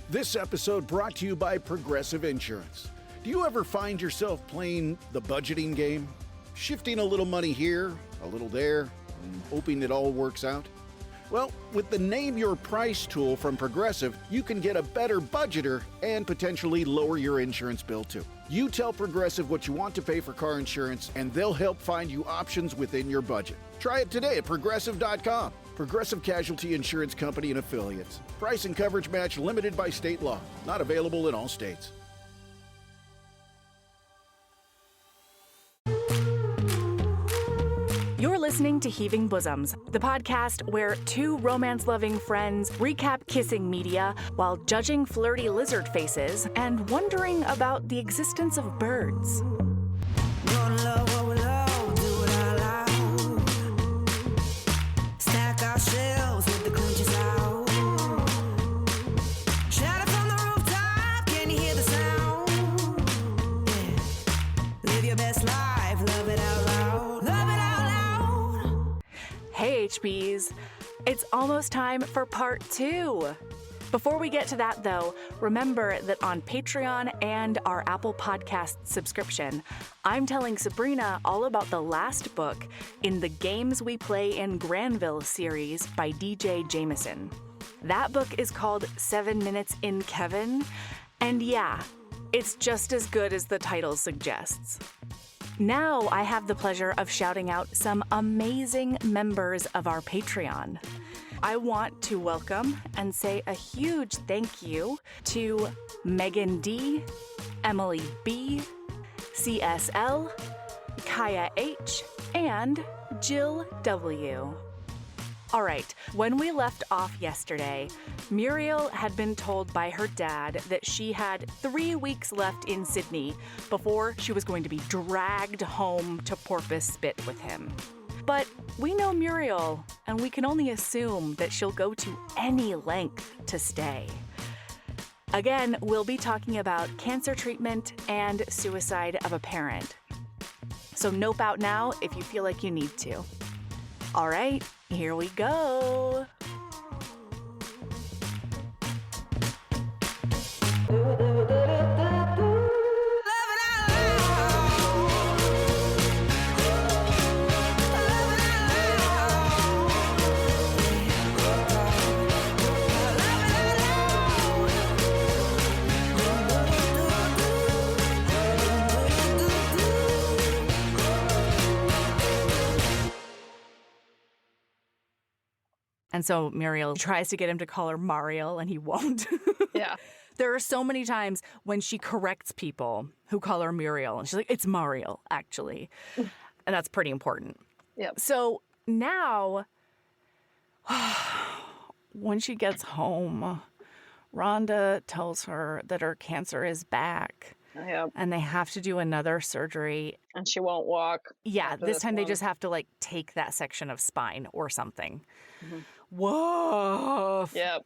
This episode brought to you by Progressive Insurance. Do you ever find yourself playing the budgeting game? Shifting a little money here, a little there, and hoping it all works out? Well, with the Name Your Price tool from Progressive, you can get a better budgeter and potentially lower your insurance bill too. You tell Progressive what you want to pay for car insurance, and they'll help find you options within your budget. Try it today at Progressive.com. Progressive Casualty Insurance Company and Affiliates. Price and coverage match limited by state law. Not available in all states. You're listening to Heaving Bosoms, the podcast where two romance-loving friends recap kissing media while judging flirty lizard faces and wondering about the existence of birds. Hey HBs, it's almost time for part 2. Before we get to that though, remember that on Patreon and our Apple Podcast subscription, I'm telling Sabrina all about the last book in the Games We Play in Granville series by DJ Jameson. That book is called 7 Minutes in Kevin, and yeah, it's just as good as the title suggests. Now I have the pleasure of shouting out some amazing members of our Patreon. I want to welcome and say a huge thank you to Megan D, Emily B, CSL, Kaya H, and Jill W. All right, when we left off yesterday, Muriel had been told by her dad that she had 3 weeks left in Sydney before she was going to be dragged home to Porpoise Spit with him. But we know Muriel, and we can only assume that she'll go to any length to stay. Again, we'll be talking about cancer treatment and suicide of a parent. So nope out now if you feel like you need to. All right, here we go. And so Muriel tries to get him to call her Mariel, and he won't. Yeah. There are so many times when she corrects people who call her Muriel, and she's like, it's Mariel, actually. And that's pretty important. Yep. So now, when she gets home, Rhonda tells her that her cancer is back. Yep. And they have to do another surgery. And she won't walk. Yeah, this time they just have to, like, take that section of spine or something. Mm-hmm. Whoa. Yep.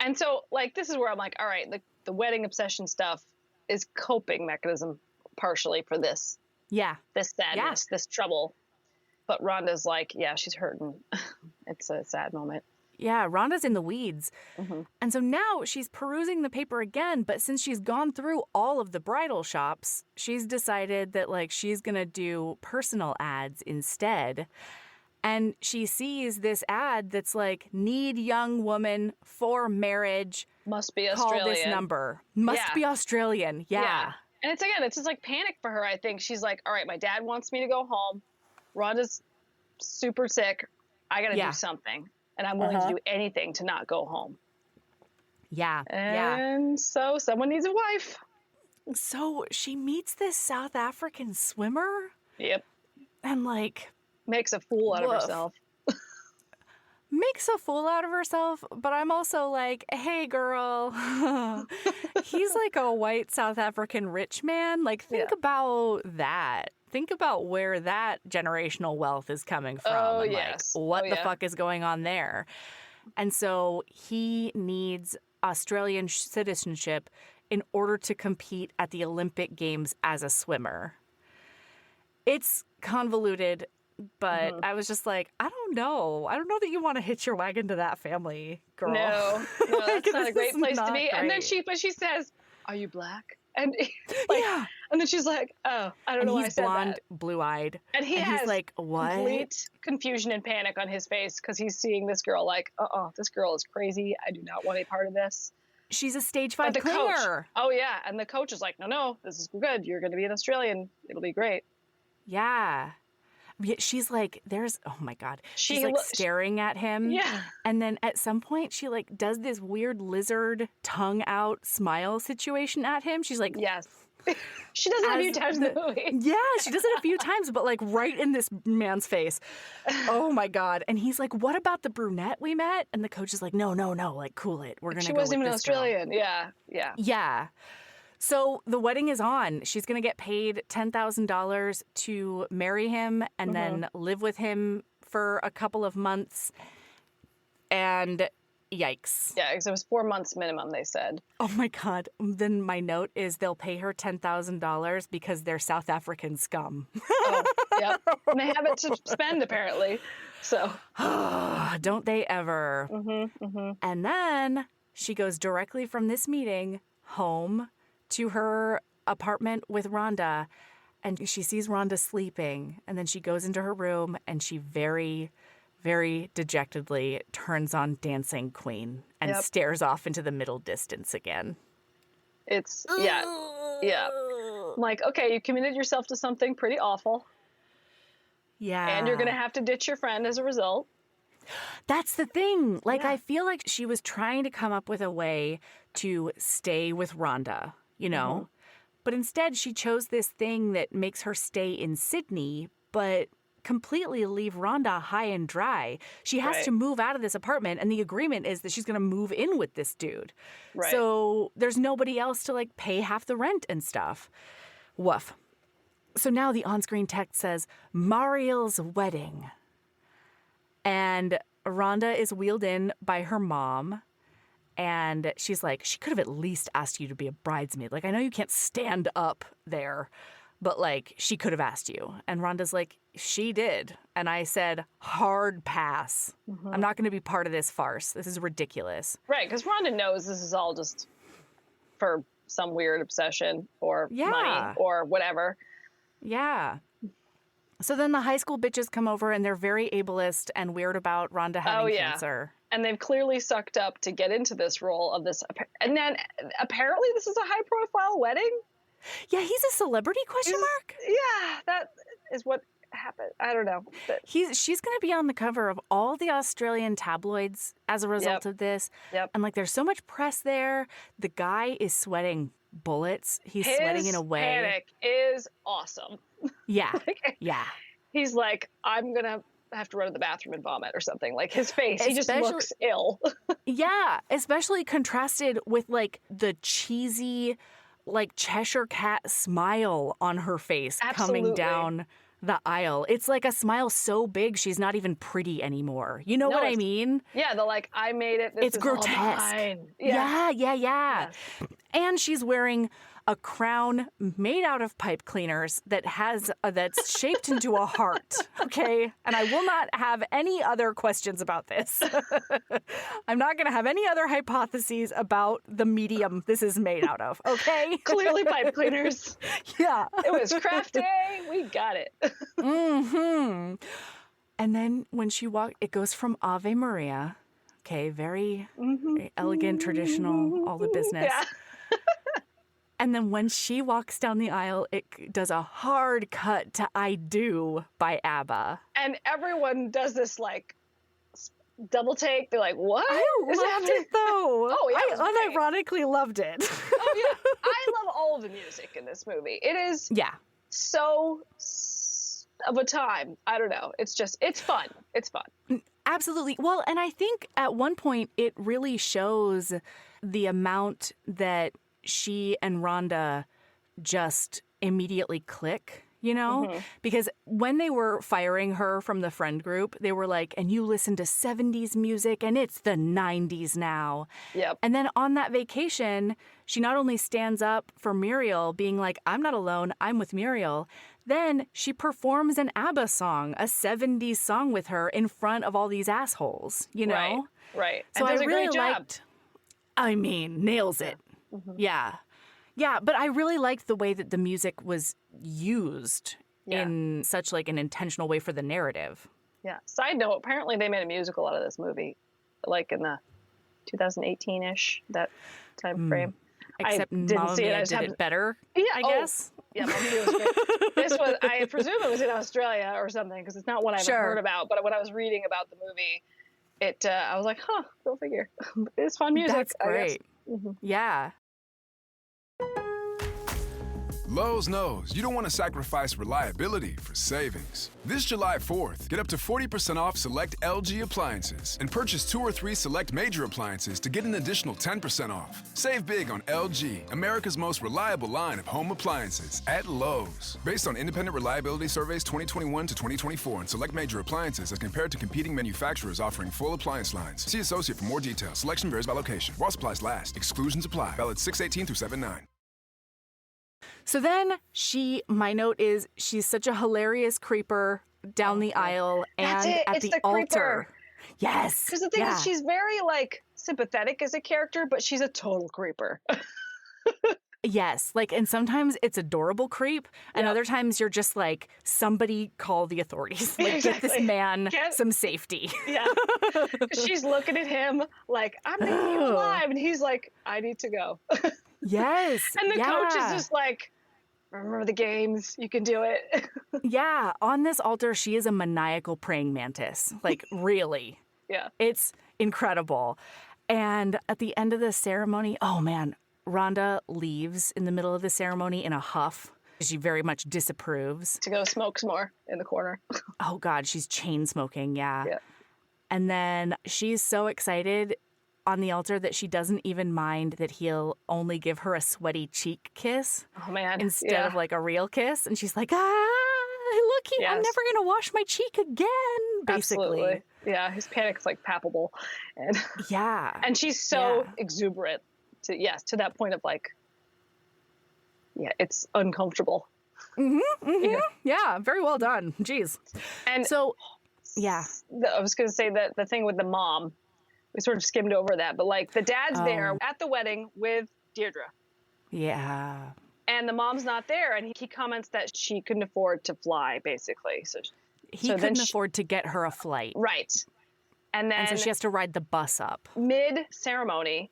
And so, like, this is where I'm like, all right, the wedding obsession stuff is coping mechanism partially for this. Yeah. This sadness, this trouble. But Rhonda's like, yeah, she's hurting. It's a sad moment. Yeah, Rhonda's in the weeds. Mm-hmm. And so now she's perusing the paper again, but since she's gone through all of the bridal shops, she's decided that, like, she's going to do personal ads instead. And she sees this ad that's like, need young woman for marriage. Must be Call Australian. this number. Must be Australian. Yeah. And it's just like panic for her, I think. She's like, all right, my dad wants me to go home. Rhonda's super sick. I got to do something. And I'm willing to do anything to not go home. Yeah. And so someone needs a wife. So she meets this South African swimmer. Yep. And, like, makes a fool out of herself. Makes a fool out of herself, but I'm also like, hey, girl, he's like a white South African rich man. Like, think about that. Think about where that generational wealth is coming from. Oh, and, yes. Like, what the fuck is going on there? And so he needs Australian citizenship in order to compete at the Olympic Games as a swimmer. It's convoluted. but I was just like, I don't know. I don't know that you want to hitch your wagon to that family, girl. No, that's not a great place to be. Great. And then she says, "Are you black?" And like, and then she's like, "Oh, I don't know why I said blonde, that." blue-eyed, and he's like, "What?" Complete confusion and panic on his face because he's seeing this girl like, this girl is crazy. I do not want any part of this. She's a stage 5 clinger. Coach, oh yeah, and the coach is like, no, this is good. You're going to be an Australian. It'll be great. Yeah. She's like, oh my God. She's like staring at him. Yeah. And then at some point she like does this weird lizard tongue out smile situation at him. She's like, yes. She does it a few times in the movie. Yeah, she does it a few times, but like right in this man's face. Oh my God. And he's like, what about the brunette we met? And the coach is like, no, like cool it. We're going to go with this girl. She wasn't even Australian. Yeah. Yeah. So the wedding is on. She's going to get paid $10,000 to marry him and then live with him for a couple of months. And yikes. Yeah, because it was 4 months minimum, they said. Oh my God. Then my note is they'll pay her $10,000 because they're South African scum. Oh, yep. And they have it to spend, apparently. So. Don't they ever? And then she goes directly from this meeting home to her apartment with Rhonda, and she sees Rhonda sleeping, and then she goes into her room and she very, very dejectedly turns on Dancing Queen and stares off into the middle distance again. It's, yeah. I'm like, okay, you committed yourself to something pretty awful. Yeah. And you're going to have to ditch your friend as a result. That's the thing. Like, I feel like she was trying to come up with a way to stay with Rhonda, you know? But instead, she chose this thing that makes her stay in Sydney, but completely leave Rhonda high and dry. She has to move out of this apartment, and the agreement is that she's going to move in with this dude. Right. So there's nobody else to, like, pay half the rent and stuff. Woof. So now the on-screen text says, Muriel's wedding. And Rhonda is wheeled in by her mom. And she's like, she could have at least asked you to be a bridesmaid. Like, I know you can't stand up there, but, like, she could have asked you. And Rhonda's like, she did. And I said, hard pass. I'm not going to be part of this farce. This is ridiculous. Right, because Rhonda knows this is all just for some weird obsession or money or whatever. Yeah. So then the high school bitches come over and they're very ableist and weird about Rhonda having cancer. And they've clearly sucked up to get into this role of this. And then apparently this is a high profile wedding. Yeah, he's a celebrity, question mark? Yeah, that is what happened. I don't know. She's going to be on the cover of all the Australian tabloids as a result of this. And like there's so much press there. The guy is sweating bullets. He's sweating in a way. His panic is awesome. Yeah. He's like, I'm going to have to run to the bathroom and vomit or something. Like his face, he just looks ill. Yeah, especially contrasted with like the cheesy, like Cheshire Cat smile on her face coming down the aisle. It's like a smile so big she's not even pretty anymore. You know what I mean? Yeah, the like, I made it. This it's is grotesque. All mine. Yeah. Yes. And she's wearing a crown made out of pipe cleaners that has that's shaped into a heart. Okay, and I will not have any other questions about this. I'm not going to have any other hypotheses about the medium this is made out of. Okay, clearly pipe cleaners. Yeah, it was craft day. We got it. And then when she walked, it goes from Ave Maria. Okay, very elegant, traditional, all the business. Yeah. And then when she walks down the aisle, it does a hard cut to I Do by ABBA. And everyone does this, like, double take. They're like, what? I loved it, though. Oh, yeah. I unironically loved it. Oh, yeah. I love all of the music in this movie. It is so of a time. I don't know. It's fun. It's fun. Absolutely. Well, and I think at one point it really shows the amount that she and Rhonda just immediately click, you know? Because when they were firing her from the friend group, they were like, and you listen to 70s music and it's the 90s now. Yep. And then on that vacation, she not only stands up for Muriel, being like, I'm not alone, I'm with Muriel. Then she performs an ABBA song, a 70s song with her in front of all these assholes, you know? Right. So and does I a really great job. liked, I mean, nails it. Yeah. Yeah, but I really liked the way that the music was used in such like an intentional way for the narrative. Yeah. Side note, apparently they made a musical out of this movie, like in the 2018-ish, that time frame. Except I didn't Mamma see it. I Mia just did happened- it better, Yeah, I guess. Yeah, Mamma Mia was great. This was, I presume it was in Australia or something, because it's not one I've heard about. But when I was reading about the movie, I was like, huh, go figure. It's fun music. That's great. Yeah. Lowe's knows you don't want to sacrifice reliability for savings. This July 4th, get up to 40% off select LG appliances and purchase 2 or 3 select major appliances to get an additional 10% off. Save big on LG, America's most reliable line of home appliances at Lowe's. Based on independent reliability surveys 2021 to 2024 and select major appliances as compared to competing manufacturers offering full appliance lines. See associate for more details. Selection varies by location. While supplies last. Exclusions apply. Valid 6/18 through 7/9. So then my note is she's such a hilarious creeper down the aisle That's and it. at It's the the altar. creeper. Yes. Because the thing is, she's very, like, sympathetic as a character, but she's a total creeper. Yes. Like, and sometimes it's adorable creep, and other times you're just like, somebody call the authorities. Like, get this man some safety. Yeah. She's looking at him like, I'm making you alive. And he's like, I need to go. Yes. And the coach is just like, remember the games. You can do it. Yeah. On this altar, she is a maniacal praying mantis. Like, really. Yeah. It's incredible. And at the end of the ceremony, oh man, Rhonda leaves in the middle of the ceremony in a huff. She very much disapproves. To go smoke some more in the corner. Oh God, she's chain smoking. Yeah. Yeah. And then she's so excited on the altar that she doesn't even mind that he'll only give her a sweaty cheek kiss. Oh man. Instead of like a real kiss. And she's like, look, I'm never going to wash my cheek again, basically. Absolutely. Yeah, his panic's like palpable. And yeah. And she's so exuberant to that point of like, it's uncomfortable. Yeah, very well done. Jeez. And so, yeah. I was going to say that the thing with the mom, we sort of skimmed over that, but like the dad's there at the wedding with Deirdre. Yeah. And the mom's not there, and he comments that she couldn't afford to fly, basically. He couldn't afford to get her a flight. Right. And so she has to ride the bus up. Mid-ceremony,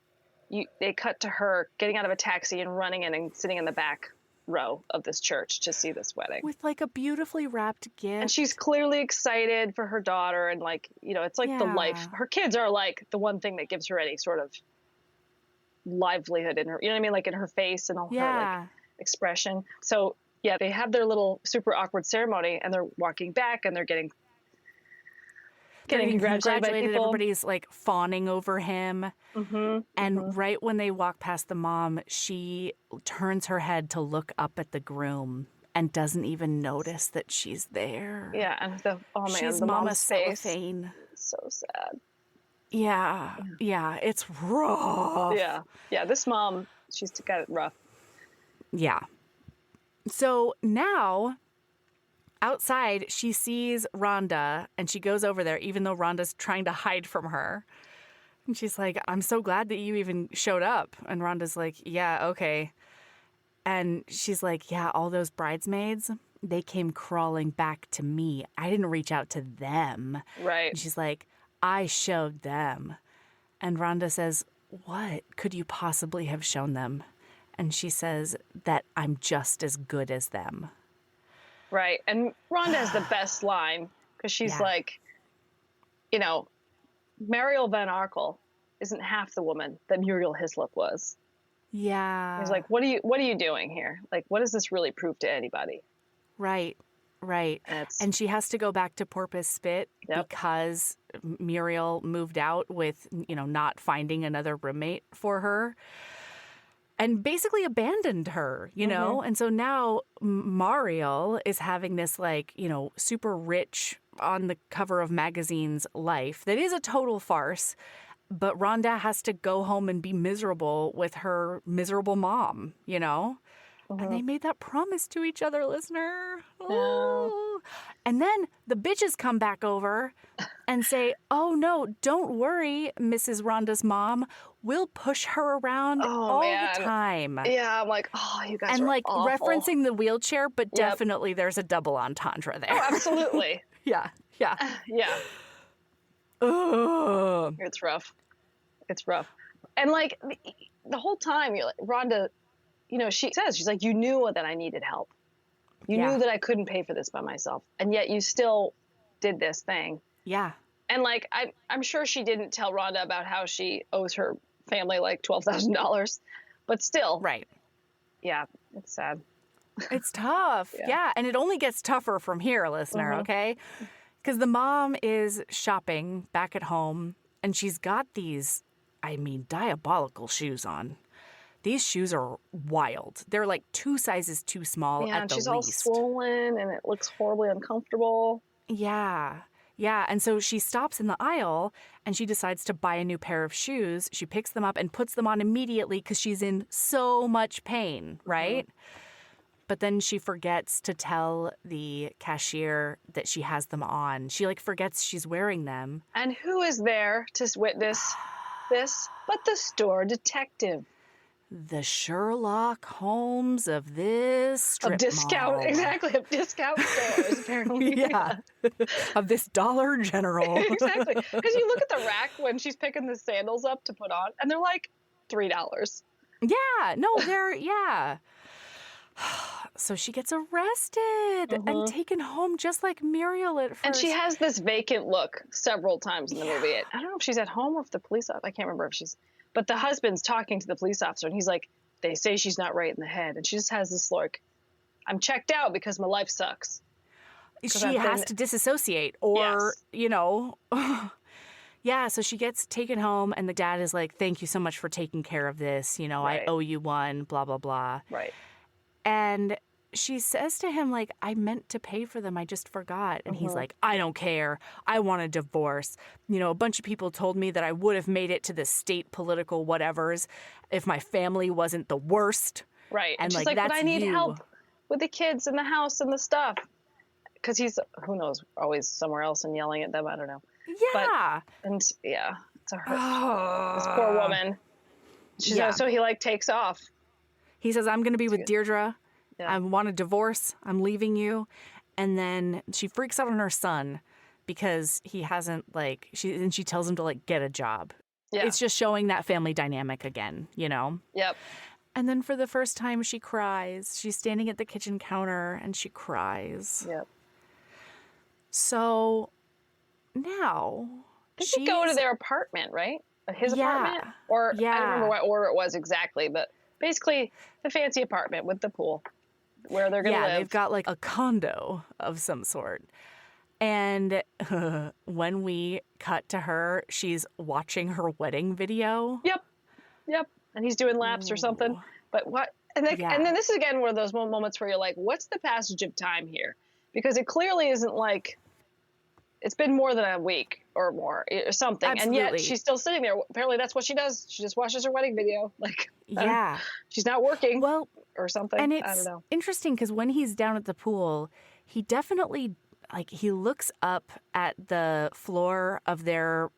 they cut to her getting out of a taxi and running in and sitting in the back row of this church to see this wedding. With like a beautifully wrapped gift. And she's clearly excited for her daughter, and like, it's like the life. Her kids are like the one thing that gives her any sort of livelihood in her, you know what I mean? Like in her face and all her like expression. So yeah, they have their little super awkward ceremony, and they're walking back, and they're getting congratulated by people. Everybody's like fawning over him. And right when they walk past the mom, she turns her head to look up at the groom and doesn't even notice that she's there. Yeah, and she's the Mama mom's face. Cellophane. So sad. Yeah, it's rough. Yeah, this mom, she's got it rough. Yeah. So now, outside, she sees Rhonda, and she goes over there, even though Rhonda's trying to hide from her. And she's like, I'm so glad that you even showed up. And Rhonda's like, yeah, okay. And she's like, yeah, all those bridesmaids, they came crawling back to me. I didn't reach out to them. Right. And she's like, I showed them. And Rhonda says, what could you possibly have shown them? And she says that I'm just as good as them. Right. And Rhonda has the best line, because she's like, Muriel Van Arkel isn't half the woman that Muriel Hislop was. Yeah. He's like, what are you doing here? Like, what does this really prove to anybody? Right. And she has to go back to Porpoise Spit because Muriel moved out with, not finding another roommate for her. and basically abandoned her, you know? And so now Muriel is having this, like, you know, super rich on the cover of magazines life that is a total farce. But Rhonda has to go home and be miserable with her miserable mom, you know? And they made that promise to each other, listener. Ooh. And then the bitches come back over and say, oh, no, don't worry, Mrs. Rhonda's mom. We'll push her around all the time. Yeah, I'm like, oh, you guys and are like awful. referencing the wheelchair, but definitely there's a double entendre there. Oh, absolutely. Yeah. Yeah. Ugh. It's rough. And like the whole time, you're like, Rhonda, you know, she says, she's like, you knew that I needed help. You knew that I couldn't pay for this by myself. And yet you still did this thing. Yeah. And like, I'm sure she didn't tell Rhonda about how she owes her family like $12,000, but still. Right. Yeah. It's sad. It's tough. Yeah. And it only gets tougher from here, listener. Okay. Because the mom is shopping back at home and she's got these, diabolical shoes on. These shoes are wild. They're like 2 sizes too small at the least. And she's all swollen and it looks horribly uncomfortable. Yeah. And so she stops in the aisle and she decides to buy a new pair of shoes. She picks them up and puts them on immediately because she's in so much pain, right? But then she forgets to tell the cashier that she has them on. She like forgets she's wearing them. And who is there to witness this but the store detective? The Sherlock Holmes of this strip mall. Exactly, of discount stores, apparently. Of this Dollar General. Exactly. Because you look at the rack when she's picking the sandals up to put on, and they're like $3. Yeah. No, they're. So she gets arrested and taken home just like Muriel at first. And she has this vacant look several times in the movie. I don't know if she's at home or if the police, I can't remember if she's, but the husband's talking to the police officer and he's like, they say she's not right in the head. And she just has this like, I'm checked out because my life sucks. She has to disassociate or, you know. Yeah, so she gets taken home and the dad is like, thank you so much for taking care of this. You know, I owe you one, blah, blah, blah. Right. And she says to him, like, I meant to pay for them. I just forgot. And he's like, I don't care. I want a divorce. You know, a bunch of people told me that I would have made it to the state political whatevers if my family wasn't the worst. Right. And she's like, but I need help with the kids and the house and the stuff. Because he's, who knows, always somewhere else and yelling at them. I don't know. Yeah. It's a hurt. This poor woman. So he like takes off. He says, I'm going to be with Deirdre. Yeah. I want a divorce. I'm leaving you. And then she freaks out on her son because he hasn't she tells him to like get a job. Yeah. It's just showing that family dynamic again, you know? Yep. And then for the first time she cries. She's standing at the kitchen counter and she cries. Yep. So now she go to their apartment, right? His apartment? Or I don't remember what order it was exactly, but basically the fancy apartment with the pool where they're going to live. Yeah, they've got like a condo of some sort. And when we cut to her, she's watching her wedding video. Yep. And he's doing laps or something. But what? And then this is again one of those moments where you're like, what's the passage of time here? Because it clearly isn't like, it's been more than a week or more or something. Absolutely. And yet she's still sitting there. Apparently that's what she does. She just watches her wedding video. Like, she's not working or something. And it's I don't know. interesting because when he's down at the pool, he definitely, like, he looks up at the floor of their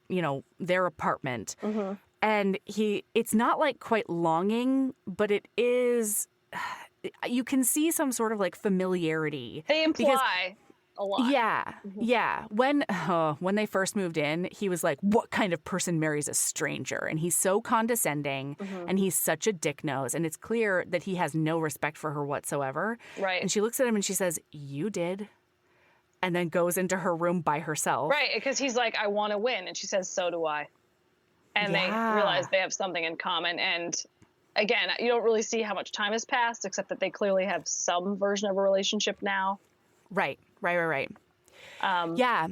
apartment. Mm-hmm. And it's not like quite longing, but it is, you can see some sort of like familiarity. They imply a lot. Yeah. Mm-hmm. Yeah. When they first moved in, he was like, what kind of person marries a stranger? And he's so condescending and he's such a dick nose. And it's clear that he has no respect for her whatsoever. Right. And she looks at him and she says, you did. And then goes into her room by herself. Right. Because he's like, I want to win. And she says, so do I. And they realize they have something in common. And again, you don't really see how much time has passed, except that they clearly have some version of a relationship now. Right. Yeah.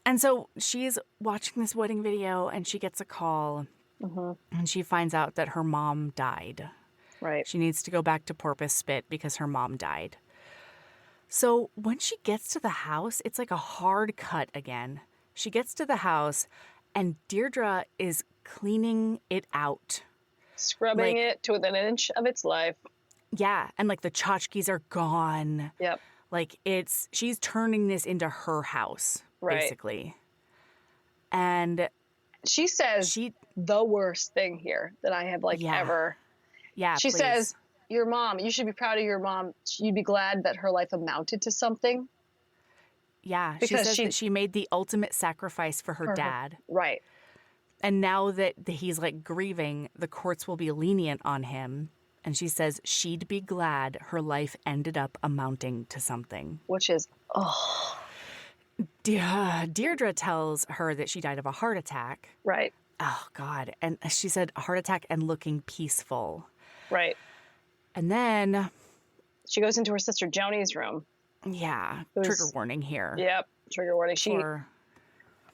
And so she's watching this wedding video and she gets a call And she finds out that her mom died. Right. She needs to go back to Porpoise Spit because her mom died. So when she gets to the house, it's like a hard cut again. She gets to the house and Deirdre is cleaning it out. Scrubbing it to within an inch of its life. Yeah. And like the tchotchkes are gone. Yep. Like she's turning this into her house, basically. And she says the worst thing here that I have ever. Yeah. She says, your mom, you should be proud of your mom. You'd be glad that her life amounted to something. Yeah. She says that she made the ultimate sacrifice for her dad. Right. And now that he's like grieving, the courts will be lenient on him. And she says she'd be glad her life ended up amounting to something. Which is, Deirdre tells her that she died of a heart attack. Right. Oh, God. And she said a heart attack and looking peaceful. Right. And then she goes into her sister Joni's room. Yeah. Trigger warning here. Yep. Trigger warning. For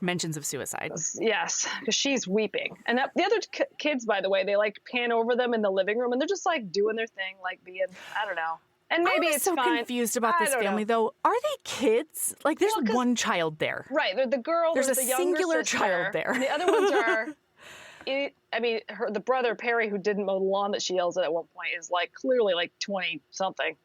mentions of suicide. Yes, because she's weeping. And the other kids, by the way, they like pan over them in the living room and they're just like doing their thing, like being, I don't know. And maybe it's fine. I'm so confused about this family, though. Are they kids? Like, there's one child there. Right. They're the girl. There's a the singular sister, child there. And the other ones are, the brother, Perry, who didn't mow the lawn that she yells at one point, is like clearly like 20 something.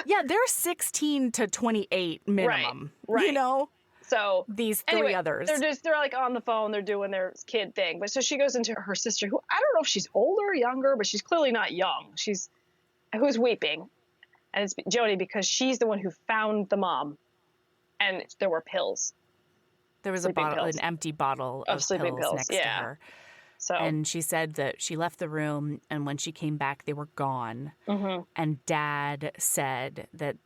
Yeah, they're 16 to 28 minimum. Right. You know? So these three others. They're like on the phone, they're doing their kid thing. But so she goes into her sister, who I don't know if she's older or younger, but she's clearly not young. Who's weeping. And it's Joni because she's the one who found the mom. And there were pills. There was an empty bottle of sleeping pills next to her. So. And she said that she left the room, and when she came back, they were gone. Mm-hmm. And Dad said that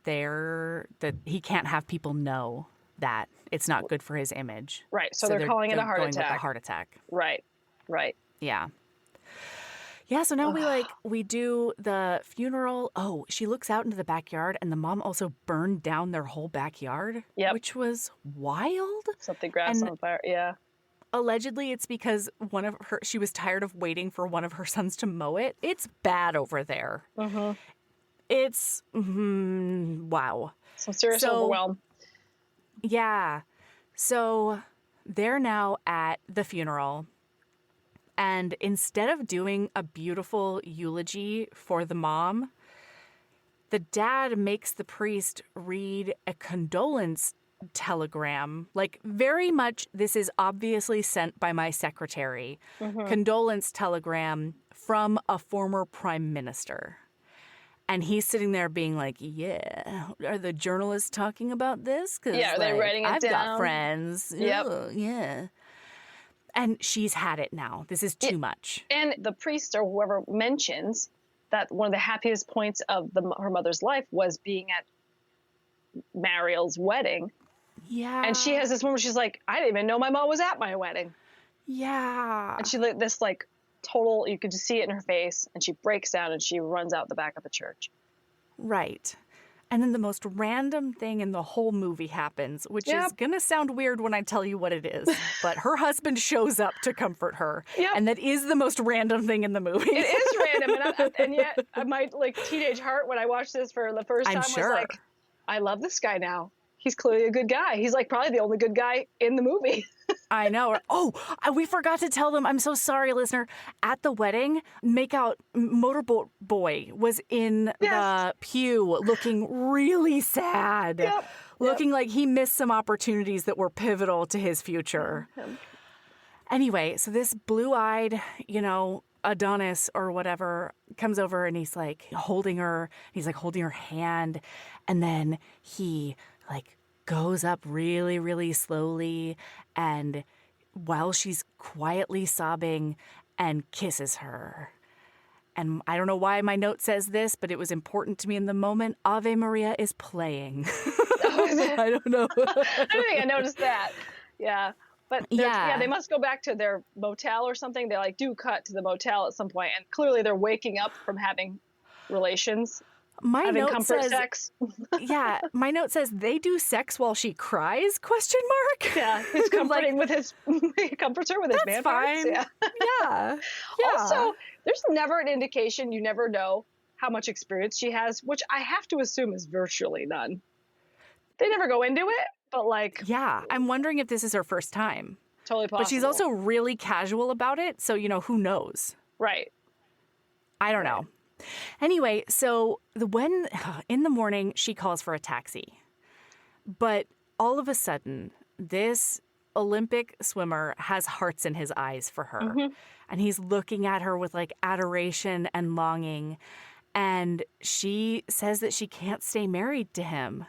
he can't have people know that it's not good for his image. Right. So they're calling it a heart attack. With a heart attack. Right. Right. Yeah. Yeah. So now we do the funeral. Oh, she looks out into the backyard, and the mom also burned down their whole backyard. Yep. Which was wild. Something grass on fire. Yeah. Allegedly, it's because she was tired of waiting for one of her sons to mow it. It's bad over there. Mm-hmm. It's wow. Some serious overwhelm. Yeah. So they're now at the funeral. And instead of doing a beautiful eulogy for the mom, the dad makes the priest read a condolence telegram. Like, very much, this is obviously sent by my secretary. Mm-hmm. Condolence telegram from a former prime minister. And he's sitting there being like, yeah, are the journalists talking about this? Yeah, are they writing it I've down? I've got friends. Yep. Ugh, yeah. And she's had it now. This is too much. And the priest or whoever mentions that one of the happiest points of her mother's life was being at Muriel's wedding. Yeah. And she has this moment where she's like, I didn't even know my mom was at my wedding. Yeah. And she this like total, you could just see it in her face, and she breaks down and she runs out the back of the church. Right. And then the most random thing in the whole movie happens, which is going to sound weird when I tell you what it is. But her husband shows up to comfort her. Yep. And that is the most random thing in the movie. It is random. And yet my teenage heart, when I watched this for the first time, was like, I love this guy now. He's clearly a good guy. He's like probably the only good guy in the movie. I know. Oh, we forgot to tell them. I'm so sorry, listener. At the wedding, Makeout Motorboat Boy was in the pew looking really sad. Yep. Looking like he missed some opportunities that were pivotal to his future. Anyway, so this blue-eyed, Adonis or whatever comes over and he's like holding her. He's like holding her hand. And then he goes up really, really slowly, and while she's quietly sobbing, and kisses her. And I don't know why my note says this, but it was important to me in the moment. Ave Maria is playing. I don't know. I don't think I noticed that. Yeah. But they must go back to their motel or something. They do cut to the motel at some point, and clearly they're waking up from having relations. My having note comfort says, sex. yeah, my note says they do sex while she cries, question mark? Yeah, he's comforting with his, he comforts her with his man parts. Fine. Yeah. Yeah. Also, there's never an indication, you never know how much experience she has, which I have to assume is virtually none. They never go into it, but like. Yeah, I'm wondering if this is her first time. Totally possible. But she's also really casual about it, so, who knows? Right. I don't know. Anyway, so when in the morning she calls for a taxi, but all of a sudden this Olympic swimmer has hearts in his eyes for her, and he's looking at her with like adoration and longing, and she says that she can't stay married to him.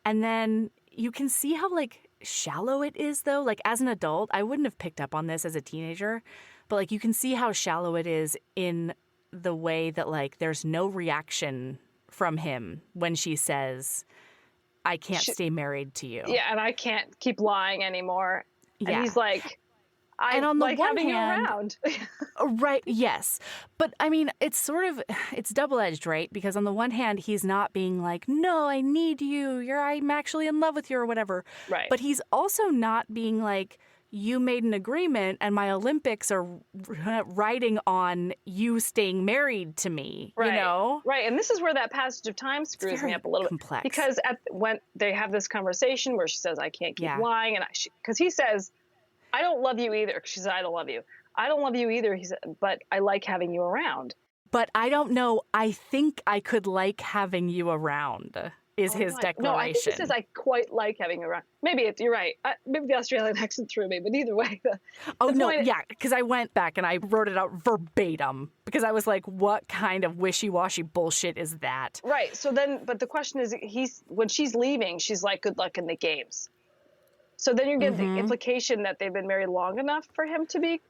And then you can see how like shallow it is, though. Like as an adult, I wouldn't have picked up on this as a teenager, but like you can see how shallow it is in the way that like there's no reaction from him when she says, I can't stay married to you. Yeah, and I can't keep lying anymore. Yeah. And he's like, I like having you around. Right, yes. But I mean, it's double-edged, right? Because on the one hand, he's not being like, no, I need you. I'm actually in love with you or whatever. Right. But he's also not being like, you made an agreement and my Olympics are riding on you staying married to me, Right. Right. And this is where that passage of time screws me up a little complex. bit. Because when they have this conversation where she says, I can't keep lying. And because he says, I don't love you either. She says, I don't love you. I don't love you either. He said, but I like having you around. But I don't know. I think I could like having you around. Is his declaration. No, I think he says I quite like having you around. Maybe you're right. Maybe the Australian accent threw me, but either way. Because I went back and I wrote it out verbatim because I was like, what kind of wishy-washy bullshit is that? Right. So then, but the question is, when she's leaving, she's like, good luck in the games. So then you get the implication that they've been married long enough for him to be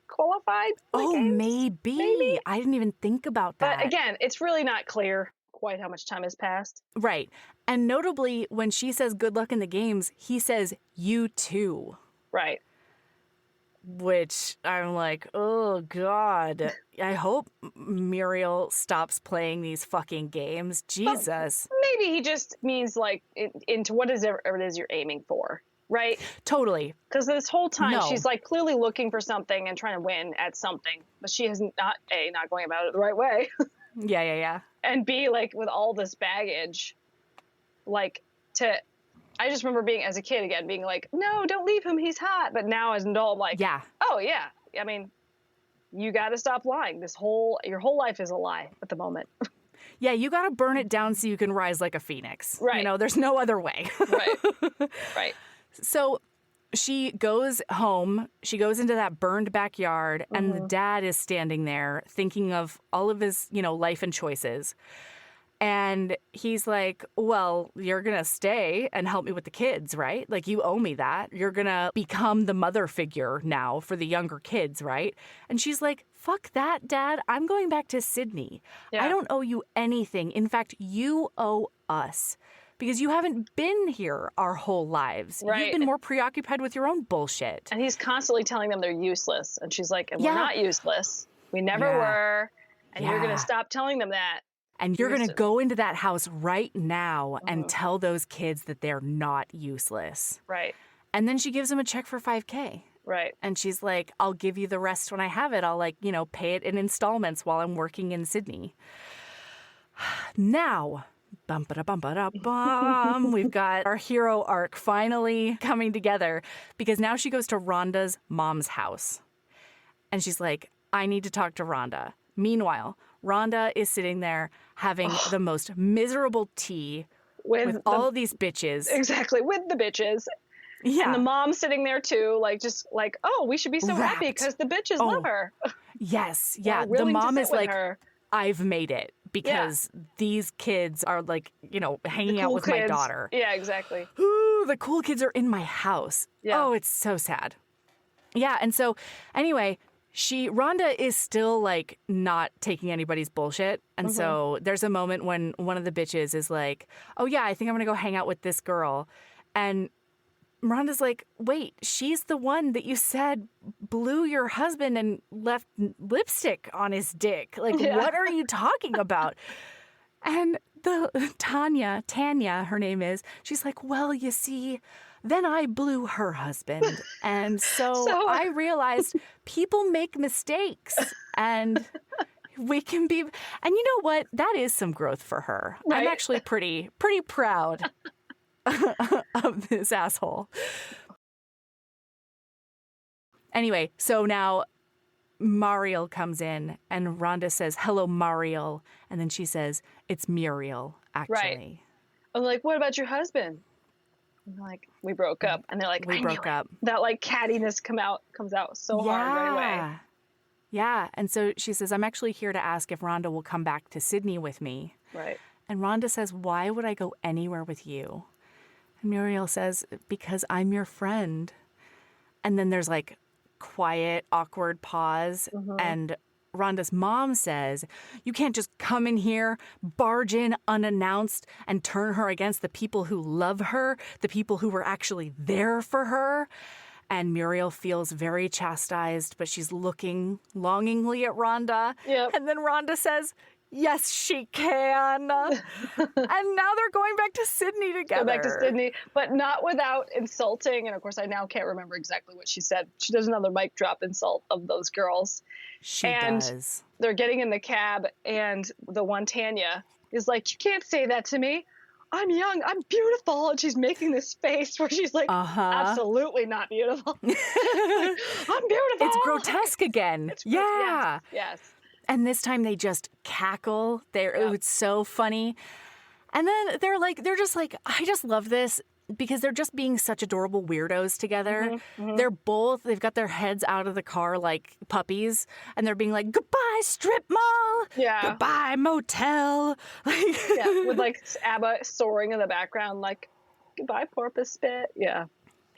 qualified. Maybe. I didn't even think about that. But again, it's really not clear quite how much time has passed. Right. And notably, when she says good luck in the games, he says, you too. Right. Which I'm like, oh, God. I hope Muriel stops playing these fucking games. Jesus. But maybe he just means like into whatever it is you're aiming for. Right? Totally. Because this whole time she's like clearly looking for something and trying to win at something. But she is not going about it the right way. Yeah. And B, like with all this baggage, I just remember being as a kid again, being like, no, don't leave him. He's hot. But now as an adult, I'm like, oh yeah. I mean, you got to stop lying. Your whole life is a lie at the moment. Yeah, you got to burn it down so you can rise like a phoenix. Right. There's no other way. Right. So she goes home, she goes into that burned backyard, and the dad is standing there thinking of all of his, life and choices. And he's like, well, you're going to stay and help me with the kids, right? Like, you owe me that. You're going to become the mother figure now for the younger kids, right? And she's like, fuck that, Dad. I'm going back to Sydney. Yeah. I don't owe you anything. In fact, you owe us. Because you haven't been here our whole lives. Right. You've been more preoccupied with your own bullshit. And he's constantly telling them they're useless. And she's like, and we're not useless. We never were. And you're going to stop telling them that. And you're going to go into that house right now and tell those kids that they're not useless. Right. And then she gives him a check for $5,000. Right. And she's like, I'll give you the rest when I have it. I'll pay it in installments while I'm working in Sydney. Now... Bum-ba-da-bum-ba-da-bum. We've got our hero arc finally coming together because now she goes to Rhonda's mom's house. And she's like, I need to talk to Rhonda. Meanwhile, Rhonda is sitting there having the most miserable tea with all these bitches. Exactly, with the bitches. Yeah. And the mom's sitting there too, we should be so happy because the bitches love her. Yes, yeah. The mom is like, I've made it. Because these kids are hanging out with my daughter. Yeah, exactly. Ooh, the cool kids are in my house. Yeah. Oh, it's so sad. Yeah, and so anyway, Rhonda is still not taking anybody's bullshit. And so there's a moment when one of the bitches is like, oh yeah, I think I'm going to go hang out with this girl. And Rhonda's like, wait, she's the one that you said blew your husband and left lipstick on his dick. What are you talking about? And Tanya, her name is, she's like, well, you see, then I blew her husband. And so I realized people make mistakes and we can be, and you know what? That is some growth for her. Right? I'm actually pretty proud of this asshole. Anyway, so now Muriel comes in and Rhonda says, hello, Muriel. And then she says, it's Muriel, actually. Right. I'm like, what about your husband? And like, we broke up. And they're like, we broke up. That like cattiness comes out so hard right away. Yeah. And so she says, I'm actually here to ask if Rhonda will come back to Sydney with me. Right. And Rhonda says, why would I go anywhere with you? And Muriel says, because I'm your friend. And then there's like quiet, awkward pause. Mm-hmm. And Rhonda's mom says, you can't just come in here, barge in unannounced, and turn her against the people who love her, the people who were actually there for her. And Muriel feels very chastised, but she's looking longingly at Rhonda. Yep. And then Rhonda says, yes, she can. And now they're going back to Sydney together. Go back to Sydney, but not without insulting. And of course, I now can't remember exactly what she said. She does another mic drop insult of those girls. She does. They're getting in the cab, and the one Tanya is like, you can't say that to me. I'm young, I'm beautiful. And she's making this face where she's like, absolutely not beautiful. Like, I'm beautiful. It's grotesque again. Yeah. Yes. And this time they just cackle. It's so funny. And then they're just like, I just love this because they're just being such adorable weirdos together. Mm-hmm, mm-hmm. They've got their heads out of the car like puppies, and they're being like, goodbye, strip mall. Yeah. Goodbye, motel. With like ABBA soaring in the background, like, goodbye, porpoise spit. Yeah.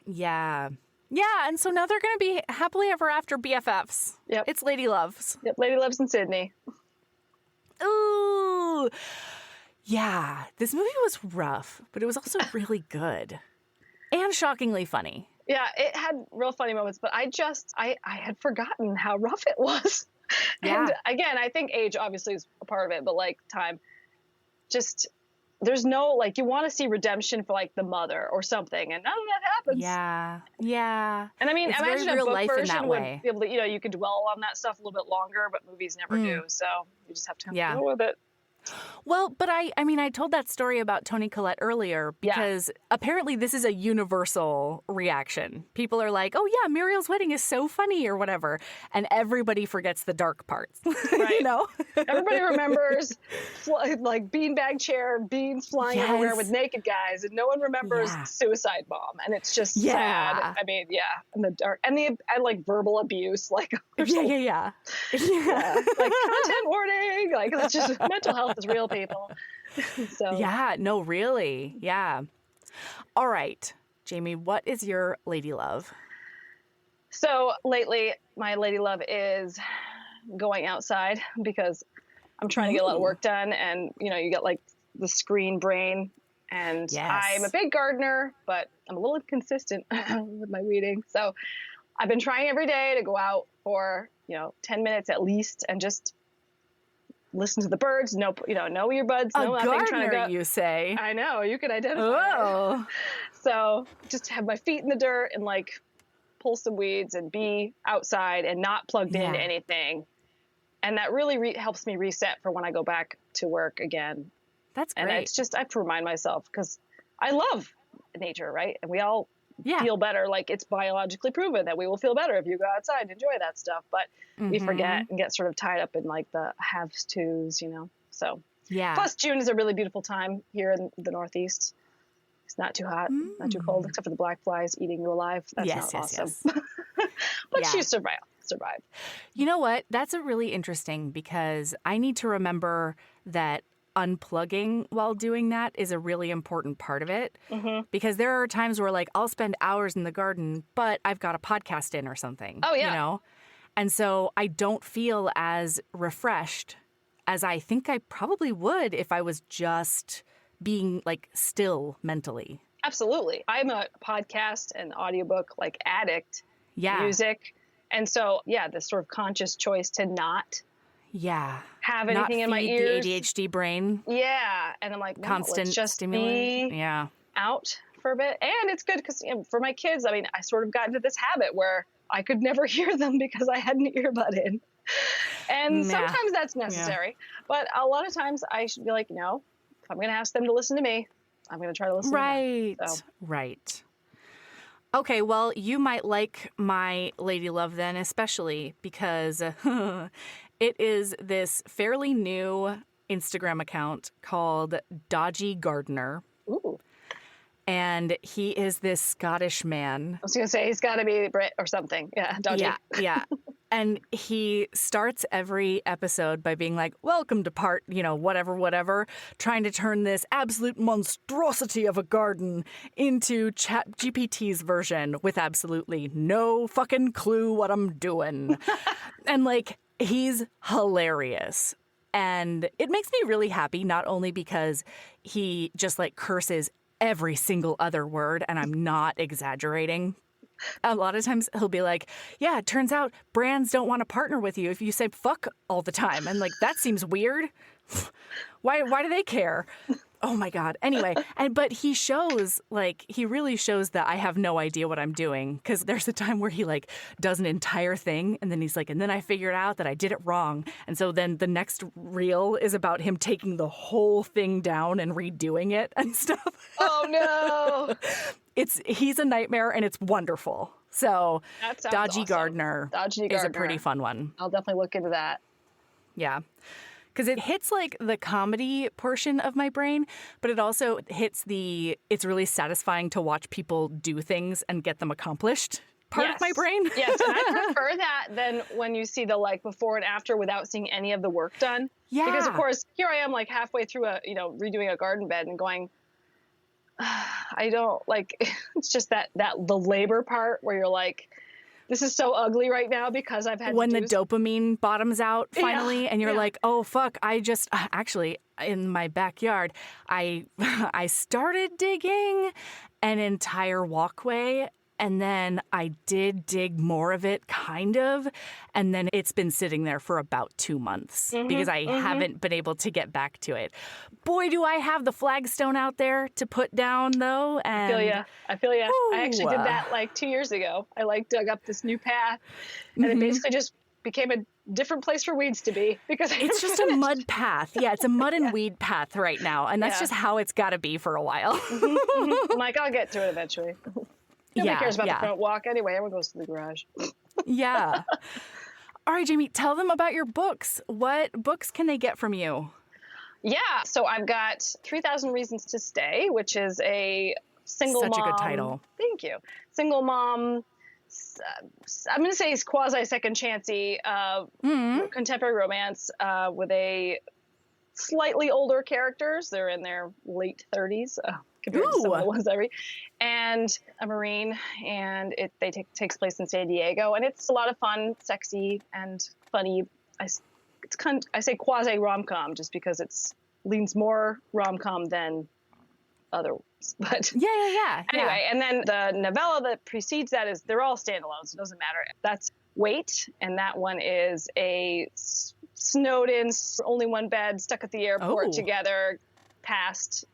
Yeah. Yeah, and so now they're going to be happily ever after BFFs. Yep. It's Lady Loves. Yep, Lady Loves in Sydney. Ooh. Yeah, this movie was rough, but it was also really good. And shockingly funny. Yeah, it had real funny moments, but I had forgotten how rough it was. Yeah. And again, I think age obviously is a part of it, but like time, just... There's no, like, you want to see redemption for, like, the mother or something, and none of that happens. Yeah. And I mean, it's imagine very a book life version in that would way. be able to, you could dwell on that stuff a little bit longer, but movies never do, so you just have to deal with it. Well, but I told that story about Toni Collette earlier because apparently this is a universal reaction. People are like, oh yeah, Muriel's wedding is so funny or whatever. And everybody forgets the dark parts. Right. Everybody remembers like beanbag chair, beans flying everywhere with naked guys. And no one remembers suicide bomb. And it's just sad. I mean, and the dark and like verbal abuse. Like, yeah. Like content warning. Like it's just mental health is real, people. So yeah, no, really. Yeah. All right, Jamie, what is your lady love? So lately, my lady love is going outside because I'm trying to get a lot of work done. And, you get like the screen brain. And I'm a big gardener, but I'm a little inconsistent with my weeding. So I've been trying every day to go out for, 10 minutes at least and just listen to the birds, know your earbuds. A gardener, you say? I know, you can identify. So just have my feet in the dirt and like pull some weeds and be outside and not plugged into anything. And that really helps me reset for when I go back to work again. That's great. And it's just, I have to remind myself because I love nature, right? And we all feel better. Like it's biologically proven that we will feel better if you go outside and enjoy that stuff. But we forget and get sort of tied up in like the haves tos, So plus June is a really beautiful time here in the Northeast. It's not too hot, not too cold, except for the black flies eating you alive. That's not awesome. But she survived. You know what? That's a really interesting because I need to remember that unplugging while doing that is a really important part of it because there are times where like I'll spend hours in the garden, but I've got a podcast in or something. Oh yeah. And so I don't feel as refreshed as I think I probably would if I was just being like still mentally. Absolutely. I'm a podcast and audiobook like addict. Music. And so, this sort of conscious choice to not Yeah. have anything in my feed ears. The ADHD brain. Yeah. And I'm like, no, Constant let's just stimuli. be out for a bit. And it's good because for my kids, I mean, I sort of got into this habit where I could never hear them because I had an earbud in. And sometimes that's necessary. But a lot of times I should be like, no, if I'm going to ask them to listen to me, I'm going to try to listen to them. So. Right. Okay, well, you might like my Lady Love then, especially because it is this fairly new Instagram account called Dodgy Gardener. Ooh. And he is this Scottish man. I was going to say, he's got to be Brit or something. Yeah, dodgy. Yeah. And he starts every episode by being like, welcome to part, whatever, trying to turn this absolute monstrosity of a garden into ChatGPT's version with absolutely no fucking clue what I'm doing. And he's hilarious. And it makes me really happy, not only because he just curses every single other word, and I'm not exaggerating. A lot of times he'll be like, yeah, it turns out brands don't want to partner with you if you say fuck all the time. And that seems weird. Why do they care? Oh my God. Anyway, but he shows, he really shows that I have no idea what I'm doing. Because there's a time where he does an entire thing and then he's like, and then I figured out that I did it wrong. And so then the next reel is about him taking the whole thing down and redoing it and stuff. Oh no. He's a nightmare and it's wonderful. So Dodgy awesome. Gardener is a pretty fun one. I'll definitely look into that. Yeah. Because it hits the comedy portion of my brain, but it also hits it's really satisfying to watch people do things and get them accomplished part of my brain. Yes, and I prefer that than when you see the before and after without seeing any of the work done. Yeah. Because of course, here I am halfway through redoing a garden bed and going, I don't it's just that the labor part where you're like, this is so ugly right now because I've had when to the dopamine bottoms out finally and you're like, oh fuck, I just actually in my backyard I started digging an entire walkway. And then I did dig more of it, kind of. And then it's been sitting there for about 2 months because I haven't been able to get back to it. Boy, do I have the flagstone out there to put down, though. And I feel ya. I actually did that 2 years ago. I dug up this new path, and it basically just became a different place for weeds to be because it's just a mud path. Yeah, it's a mud and weed path right now. And that's just how it's got to be for a while. I'm like, I'll get to it eventually. Nobody cares about the front walk anyway. Everyone goes to the garage. Yeah. All right, Jamie, tell them about your books. What books can they get from you? Yeah. So I've got 3,000 Reasons to Stay, which is a single mom. Such a good title. Thank you. Single mom. I'm going to say it's quasi second chancey contemporary romance with a slightly older characters. They're in their late 30s. Compared to some of the ones I read, and a Marine, and takes place in San Diego, and it's a lot of fun, sexy, and funny. I say quasi rom-com just because it's leans more rom-com than other ones, but anyway. And then the novella that precedes that they're all standalone, so it doesn't matter. That's Wait, and that one is a snowed in, only one bed, stuck at the airport together, past,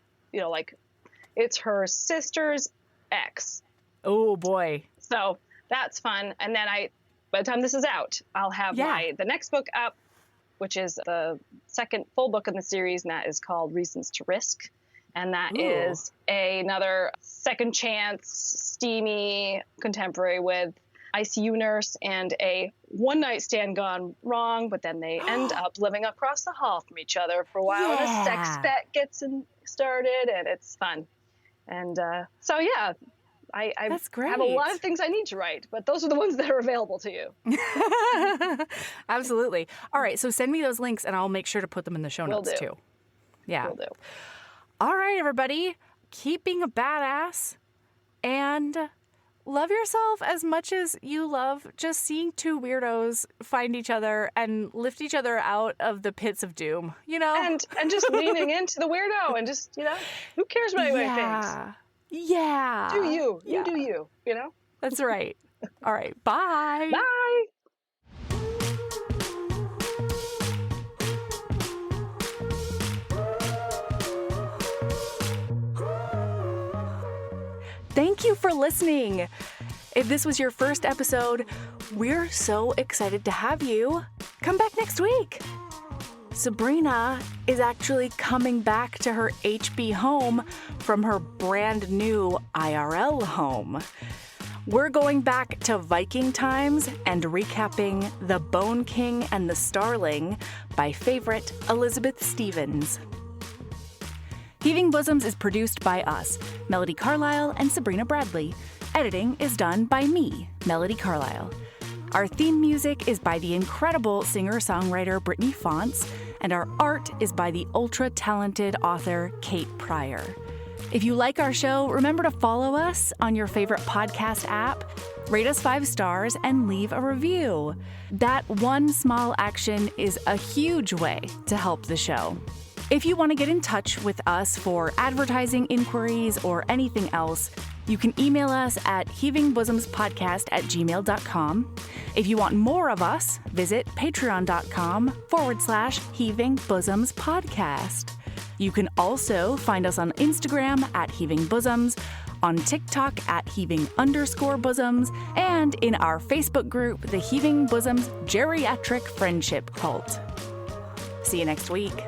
it's her sister's ex. Oh, boy. So that's fun. And then by the time this is out, I'll have the next book up, which is the second full book in the series, and that is called Reasons to Risk. And that is another second chance, steamy contemporary with ICU nurse and a one-night stand gone wrong, but then they end up living across the hall from each other for a while, and a sex bet gets started, and it's fun. And I That's great. have a lot of things I need to write, but those are the ones that are available to you. Absolutely. All right, so send me those links, and I'll make sure to put them in the show notes, too. Yeah. Will do. All right, everybody. Keep being a badass, and love yourself as much as you love just seeing two weirdos find each other and lift each other out of the pits of doom, And just leaning into the weirdo and just, who cares what anybody thinks? Yeah. Do you. You do you, That's right. All right. Bye. Bye. you for listening. If this was your first episode, we're so excited to have you. Come back next week. Sabrina is actually coming back to her HB home from her brand new IRL home. We're going back to Viking times and recapping The Bone King and the Starling by favorite Elizabeth Stevens. Heaving Bosoms is produced by us, Melody Carlisle and Sabrina Bradley. Editing is done by me, Melody Carlisle. Our theme music is by the incredible singer-songwriter Brittany Fonts, and our art is by the ultra-talented author Kate Pryor. If you like our show, remember to follow us on your favorite podcast app, rate us 5 stars, and leave a review. That one small action is a huge way to help the show. If you want to get in touch with us for advertising inquiries or anything else, you can email us at heavingbosomspodcast@gmail.com. If you want more of us, visit patreon.com/heavingbosomspodcast. You can also find us on Instagram at Heaving Bosoms, on TikTok at Heaving_Bosoms, and in our Facebook group, the Heaving Bosoms Geriatric Friendship Cult. See you next week.